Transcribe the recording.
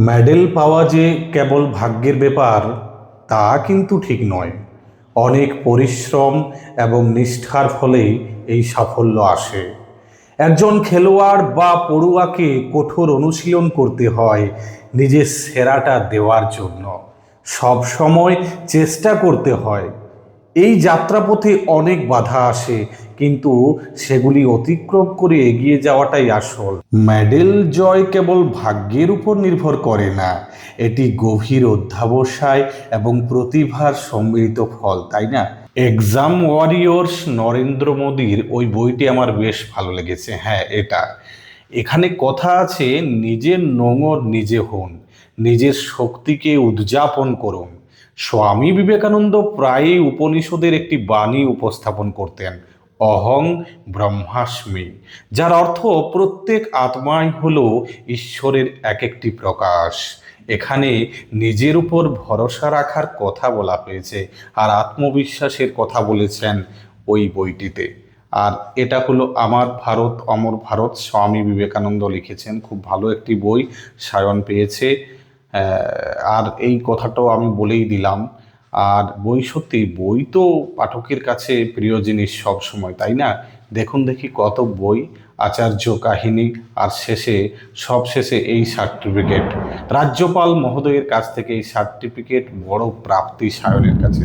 Medal পাওয়া যে কেবল ভাগ্যের ব্যাপার তা কিন্তু ঠিক নয়। অনেক পরিশ্রম এবং নিষ্ঠার ফলেই এই সাফল্য আসে। একজন খেলোয়াড় বা পড়ুয়াকে কঠোর অনুশীলন করতে হয় নিজের সেরাটা দেওয়ার জন্য। সব সময় চেষ্টা করতে হয়। এই যাত্রাপথে অনেক বাধা আসে, কিন্তু সেগুলি অতিক্রম করে এগিয়ে যাওয়াটাই আসল। মেডেল জয় কেবল ভাগ্যের উপর নির্ভর করে না, এটি গভীর অধ্যবসায় এবং প্রতিভার সম্মিলিত ফল, তাই না? এক্সাম ওয়ারিয়র্স নরেন্দ্র মোদীর ওই বইটি আমার বেশ ভালো লেগেছে। হ্যাঁ, এখানে কথা আছে, নিজের নোঙর নিজে হন, নিজের শক্তিকে উদযাপন করুন। স্বামী বিবেকানন্দ প্রায়ই উপনিষদের একটি বাণী উপস্থাপন করতেন, অহং ব্রহ্মাস্মি, যার অর্থ প্রত্যেক আত্মাই হলো ঈশ্বরের এক একটি প্রকাশ। এখানে নিজের উপর ভরসা রাখার কথা বলা হয়েছে, আর আত্মবিশ্বাসের কথা বলেছেন ওই বইটিতে। আর এটা হলো আমার ভারত অমর ভারত, স্বামী বিবেকানন্দ লিখেছেন। খুব ভালো একটি বই, সায়ন পেয়েছে। আর এই কথাটাও আমি বলেই দিলাম। আর বই, সত্যি বই তো পাঠকের কাছে প্রিয় জিনিস সব সময়, তাই না? দেখুন দেখি কত বই, আচার্য কাহিনী, আর সব শেষে এই সার্টিফিকেট। রাজ্যপাল মহোদয়ের কাছ থেকে এই সার্টিফিকেট, বড় প্রাপ্তি সায়নের কাছে।